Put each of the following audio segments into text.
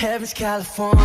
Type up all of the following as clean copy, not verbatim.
Heaven's California.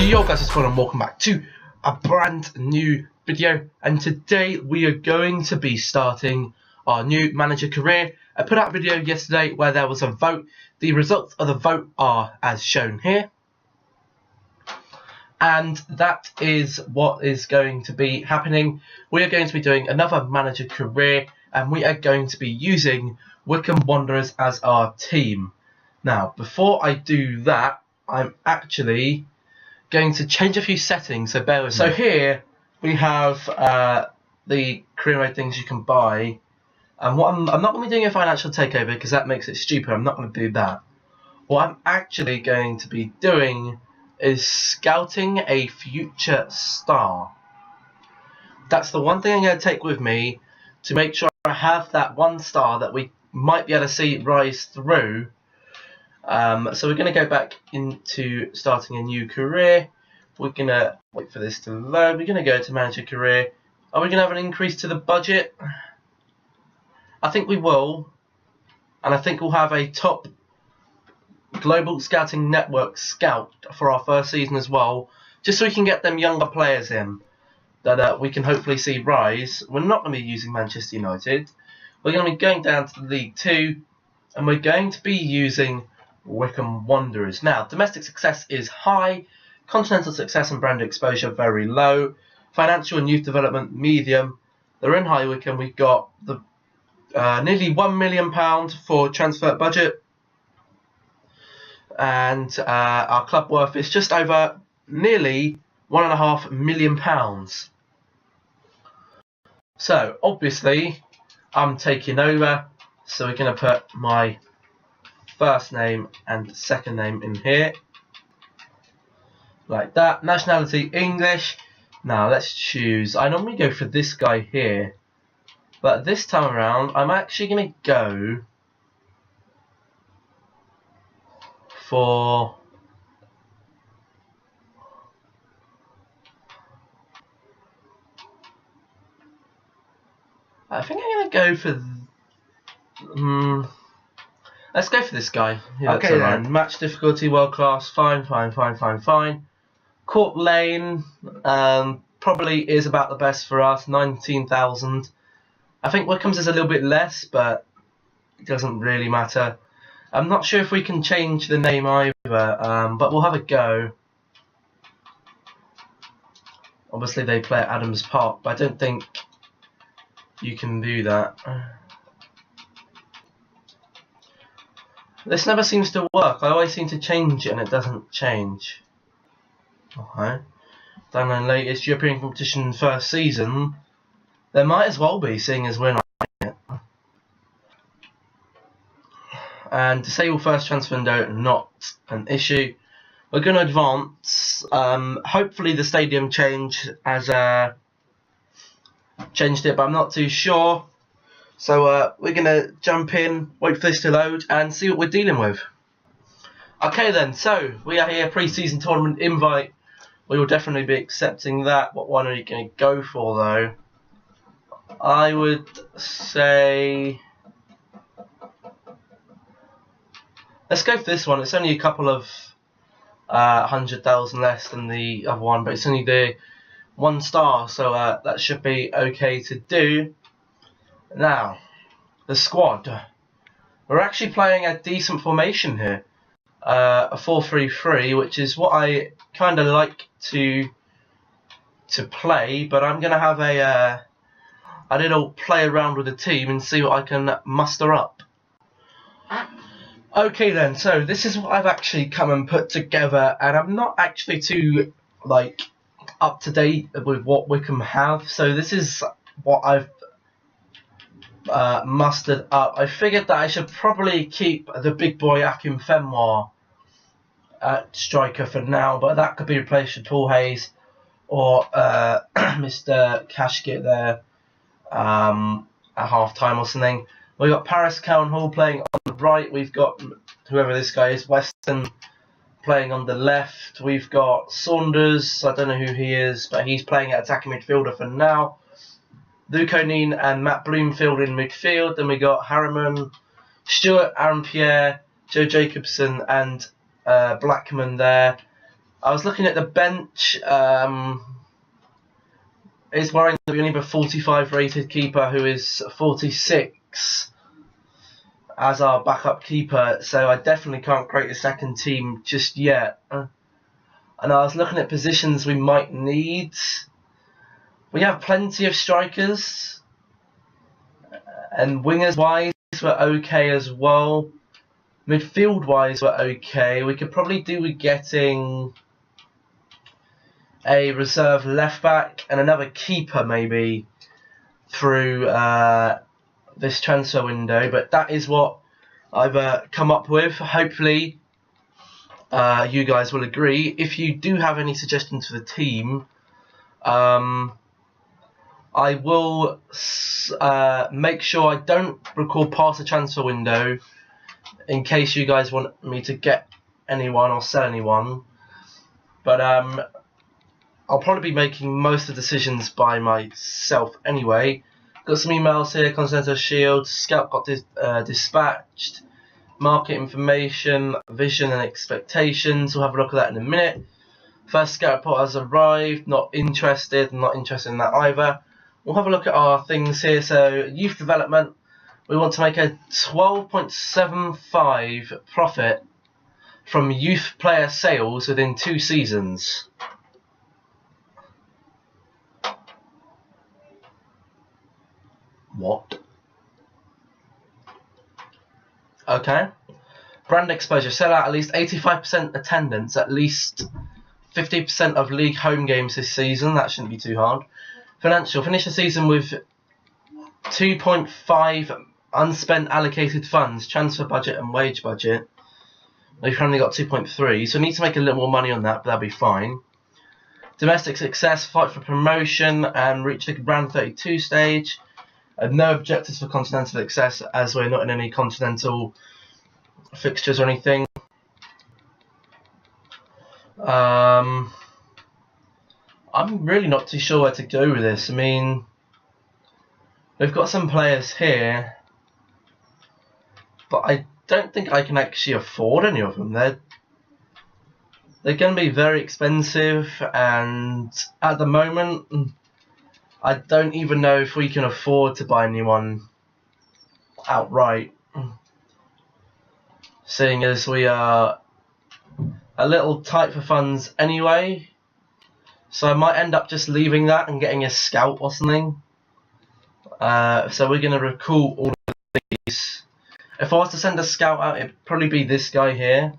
Yo guys, it's Colin and welcome back to a brand new video, and today we are going to be starting our new manager career. I put out a video yesterday where there was a vote. The results of the vote are as shown here, and that is what is going to be happening. We are going to be doing another manager career, and we are going to be using Wycombe Wanderers as our team. Now, before I do that, I'm actually going to change a few settings, so bear with me. So here we have the career mode things you can buy, and what I'm not going to be doing a financial takeover because that makes it stupid. I'm not going to do that. What I'm actually going to be doing is scouting a future star. That's the one thing I'm going to take with me to make sure I have that one star that we might be able to see rise through. So we're going to go back into starting a new career. We're going to wait for this to load. We're going to go to manager career. Are we going to have an increase to the budget? I think we will. And I think we'll have a top global scouting network scout for our first season as well, just so we can get them younger players in that we can hopefully see rise. We're not going to be using Manchester United. We're going to be going down to the League 2, and we're going to be using Wycombe Wanderers. Now, domestic success is high, continental success and brand exposure very low, financial and youth development medium. They're in High Wycombe. We've got the nearly £1 million for transfer budget, and our club worth is just over nearly £1.5 million. So obviously I'm taking over, so we're going to put my first name and second name in here like that. Nationality English. Now let's choose, I normally go for this guy here, but this time around I'm actually going to go for I think I'm going to go for let's go for this guy. Okay then. Match difficulty world class. Fine. Court Lane probably is about the best for us. 19,000. I think Wycombe's is a little bit less, but it doesn't really matter. I'm not sure if we can change the name either, but we'll have a go. Obviously they play at Adams Park, but I don't think you can do that. This never seems to work. I always seem to change it and it doesn't change. Okay. Download latest European competition first season. There might as well be, seeing as we're not it. And disable first transfer window, not an issue. We're going to advance. Hopefully the stadium change has changed it, but I'm not too sure. So we're going to jump in, wait for this to load, and see what we're dealing with. Okay then, so we are here, pre-season tournament invite. We will definitely be accepting that. What one are you going to go for though? I would say let's go for this one. It's only a couple of 100,000 less than the other one, but it's only the 1 star, so that should be okay to do. Now, the squad. We're actually playing a decent formation here. A 4-3-3, which is what I kind of like to play, but I'm going to have a little play around with the team and see what I can muster up. Okay then, so this is what I've actually come and put together, and I'm not actually too up to date with what Wycombe have, so this is what I've mustered up. I figured that I should probably keep the big boy Akim Fenwar at striker for now, but that could be replaced with Paul Hayes or Mr. Cashkit there at half time or something. We've got Paris Cowan Hall playing on the right. We've got whoever this guy is, Weston, playing on the left. We've got Saunders, I don't know who he is, but he's playing at attacking midfielder for now. Luke O'Neill and Matt Bloomfield in midfield. Then we got Harriman, Stewart, Aaron Pierre, Joe Jacobson and Blackman there. I was looking at the bench. It's worrying that we only have a 45 rated keeper who is 46 as our backup keeper, so I definitely can't create a second team just yet. And I was looking at positions we might need. We have plenty of strikers, and wingers wise we're okay as well. Midfield wise we're okay. We could probably do with getting a reserve left back and another keeper maybe through this transfer window, but that is what I've come up with. Hopefully you guys will agree. If you do have any suggestions for the team, I will make sure I don't record past the transfer window in case you guys want me to get anyone or sell anyone. But I'll probably be making most of the decisions by myself anyway. Got some emails here. Continental Shield, Scout got dispatched, market information, vision and expectations. We'll have a look at that in a minute. First Scout report has arrived. Not interested in that either. We'll have a look at our things here. So youth development, we want to make a 12.75 profit from youth player sales within 2 seasons. What? Okay. Brand exposure. Sell out at least 85% attendance, at least 50% of league home games this season. That shouldn't be too hard. Financial. Finish the season with 2.5 unspent allocated funds, transfer budget and wage budget. We've currently got 2.3, so we need to make a little more money on that, but that'll be fine. Domestic success. Fight for promotion and reach the round 32 stage. No objectives for continental success as we're not in any continental fixtures or anything. I'm really not too sure where to go with this. I mean, we've got some players here, but I don't think I can actually afford any of them. They're going to be very expensive, and at the moment I don't even know if we can afford to buy anyone outright, seeing as we are a little tight for funds anyway. So I might end up just leaving that and getting a scout or something. So we're going to recall all of these. If I was to send a scout out, it'd probably be this guy here,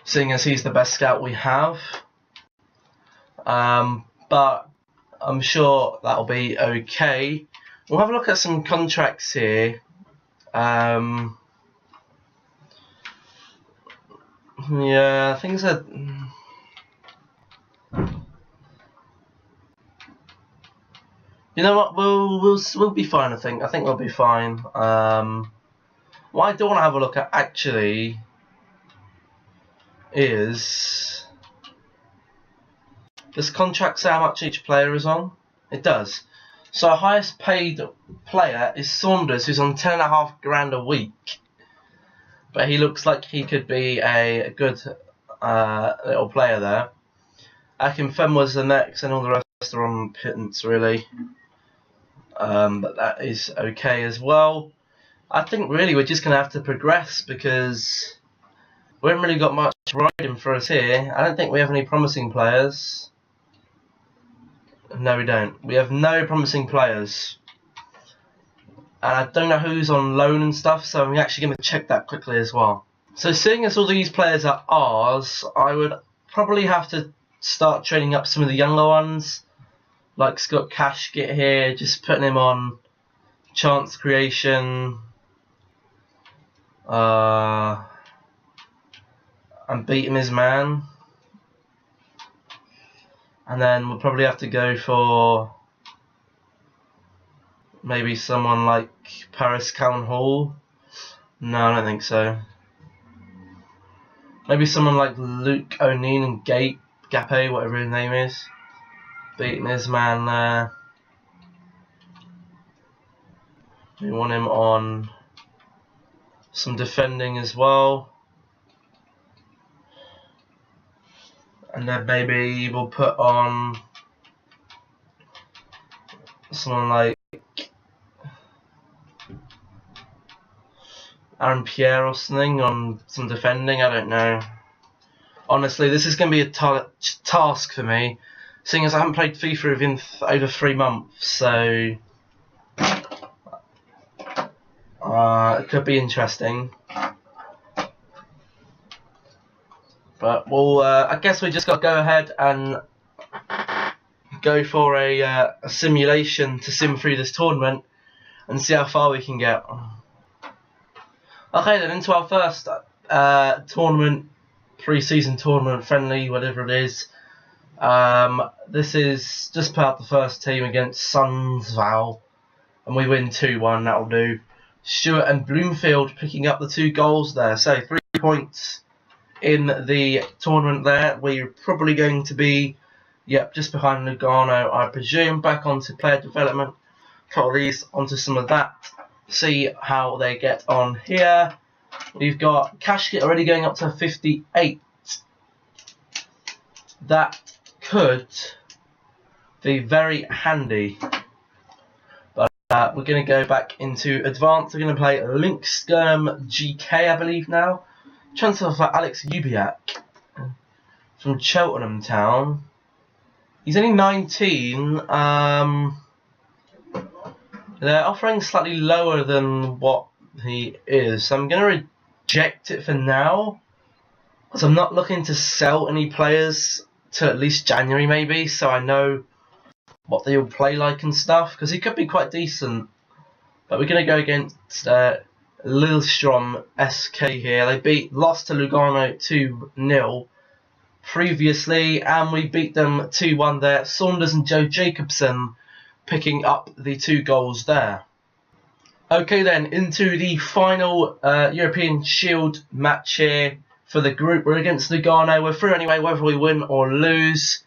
seeing as he's the best scout we have. But I'm sure that'll be okay. We'll have a look at some contracts here. Yeah, things are. You know what? We'll be fine. I think we'll be fine. What I do want to have a look at actually is, does contract say how much each player is on? It does. So our highest paid player is Saunders, who's on $10.5 grand a week. But he looks like he could be a good little player there. Akinfenwa was the next, and all the rest are on pittance really. But that is okay as well. I think really we're just going to have to progress because we haven't really got much riding for us here. I don't think we have any promising players. No, we don't. We have no promising players. And I don't know who's on loan and stuff, so I'm actually going to check that quickly as well. So seeing as all these players are ours, I would probably have to start training up some of the younger ones. Like Scott Cashgit here, just putting him on chance creation. And beat him his man. And then we'll probably have to go for maybe someone like Paris Cowan Hall. No, I don't think so. Maybe someone like Luke O'Neill and Gape, whatever his name is. beating his man there. We want him on some defending as well. And then maybe we'll put on someone like Aaron Pierre or something on some defending. I don't know. Honestly, this is going to be a task for me, seeing as I haven't played FIFA within over 3 months, so it could be interesting. But we'll, I guess we just got to go ahead and go for a simulation to sim through this tournament and see how far we can get. Okay, then into our first tournament, pre-season tournament, friendly, whatever it is. This is just put out the first team against Sundsvall, and we win 2-1. That'll do. Stewart and Bloomfield picking up the 2 goals there. So 3 points in the tournament there. We're probably going to be, just behind Lugano, I presume. Back onto player development. Couple of these onto some of that. See how they get on here. We've got Cashkit already going up to 58. That could be very handy. But we're going to go back into advanced. We're going to play Linkskerm GK, I believe now. Transfer for Alex Ubiak from Cheltenham Town. He's only 19. They're offering slightly lower than what he is, so I'm going to reject it for now, because I'm not looking to sell any players till at least January maybe, so I know what they'll play like and stuff, because he could be quite decent. But we're going to go against Lillestrøm SK here. They lost to Lugano 2-0 previously, and we beat them 2-1 there. Saunders and Joe Jacobson picking up the 2 goals there. Okay then, into the final European Shield match here for the group. We're against Lugano. We're through anyway, whether we win or lose.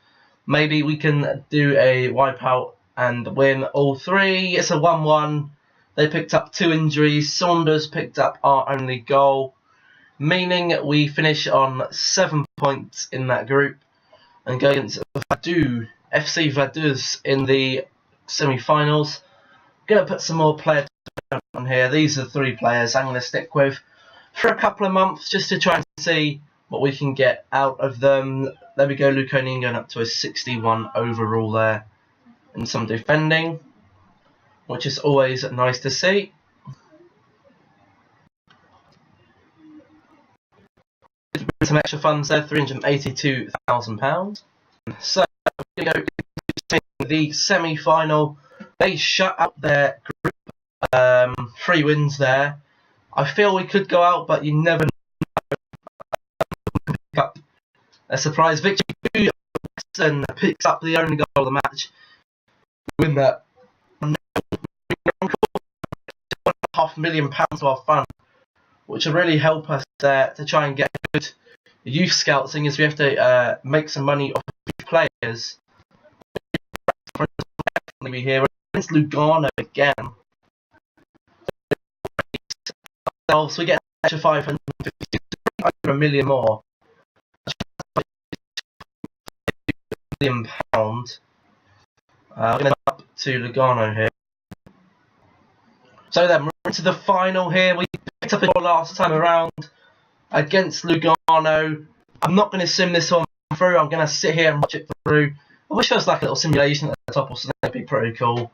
Maybe we can do a wipeout and win all 3. It's a 1-1. They picked up 2 injuries. Saunders picked up our only goal, meaning we finish on 7 points in that group and go against FC Vaduz in the semi-finals. Going to put some more players on here. These are 3 players I'm going to stick with for a couple of months just to try and see what we can get out of them. There we go, Luconian going up to a 61 overall there, and some defending, which is always nice to see. Some extra funds there, £382,000. So we go to the semi-final. They shut up their group. 3 wins there. I feel we could go out, but you never know. Pick up a surprise victory. Weston picks up the only goal of the match. Win that. £1.5 million to our fund, which will really help us to try and get good youth scouting, as we have to make some money off these players. We here against Lugano again. So we get an extra 550, over £1 million more. £1 million. We're going to go up to Lugano here. So then we're into the final here. We picked up a goal last time around against Lugano. I'm not going to sim this one through. I'm going to sit here and watch it through. I wish there was like a little simulation at the top or something. That'd be pretty cool.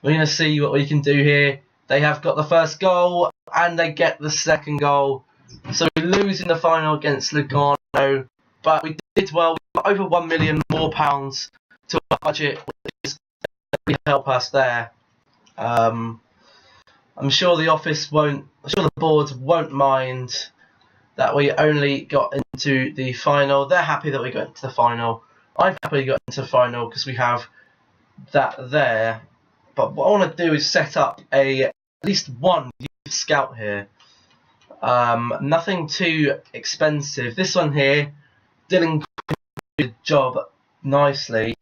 We're going to see what we can do here. They have got the first goal and they get the second goal. So we lose in the final against Lugano, but we did well. We got over £1 million more to our budget, which will help us there. I'm sure the boards won't mind that we only got into the final. They're happy that we got into the final. I'm happy we got into the final because we have that there. But what I want to do is set up at least one youth scout here. Nothing too expensive. This one here, Dylan did the job nicely.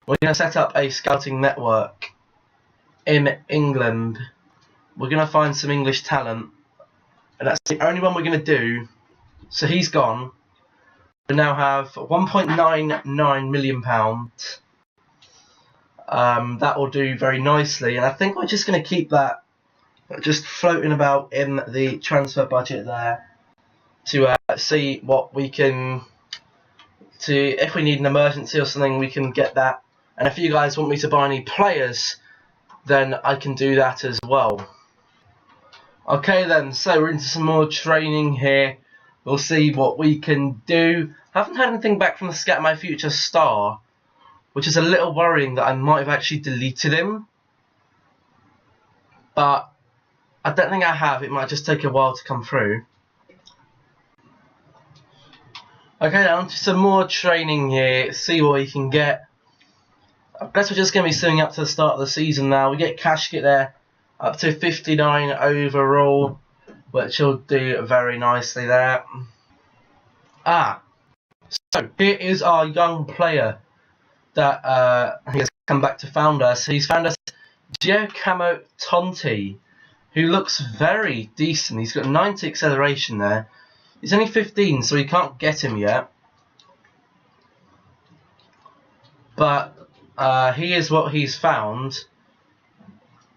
we're going to set up a scouting network in England. We're going to find some English talent, and that's the only one we're going to do. So he's gone. We now have £1.99 million. That will do very nicely, and I think we're just going to keep that just floating about in the transfer budget there to see what we can, if we need an emergency or something, we can get that. And if you guys want me to buy any players, then I can do that as well. Okay then, so we're into some more training here. We'll see what we can do. I haven't had anything back from the Scout My Future star, which is a little worrying that I might have actually deleted him. But I don't think I have. It might just take a while to come through. Okay, now onto some more training here. See what we can get. I guess we're just going to be sitting up to the start of the season now. We get Cashkit there, up to 59 overall, which will do very nicely there. So here is our young player that he has come back to found us. He's found us Giacomo Tonti, who looks very decent. He's got 90 acceleration there. He's only 15, so we can't get him yet. But he is what he's found.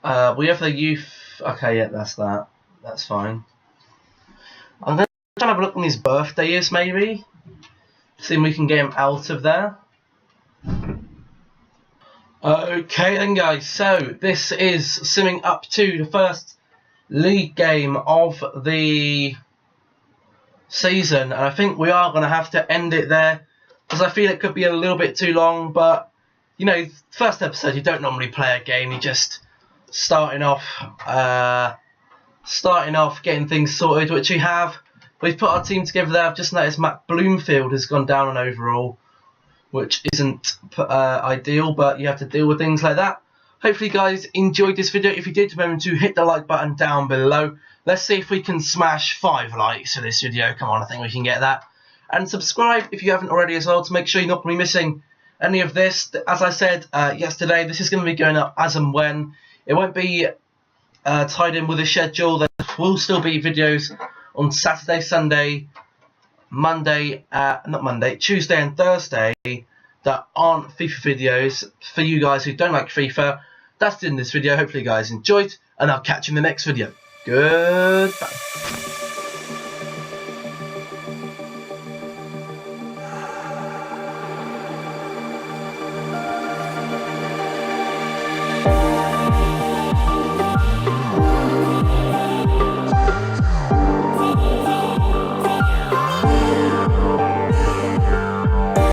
We have the youth. Okay, yeah, that's that. That's fine. I'm going to have a look when his birthday is, maybe. See if we can get him out of there. Okay then, guys. So this is simming up to the first league game of the season, and I think we are going to have to end it there because I feel it could be a little bit too long. But you know, first episode, you don't normally play a game. You just starting off, getting things sorted, which we have. We've put our team together there. I've just noticed Matt Bloomfield has gone down on overall, which isn't ideal, but you have to deal with things like that. Hopefully you guys enjoyed this video. If you did, remember to hit the like button down below. Let's see if we can smash 5 likes for this video. Come on, I think we can get that. And subscribe if you haven't already as well, to make sure you're not going to be missing any of this. As I said yesterday, this is going to be going up as and when. It won't be tied in with a schedule. There will still be videos on Saturday, Sunday, Tuesday and Thursday that aren't FIFA videos for you guys who don't like FIFA. That's it in this video. Hopefully you guys enjoyed, and I'll catch you in the next video. Goodbye.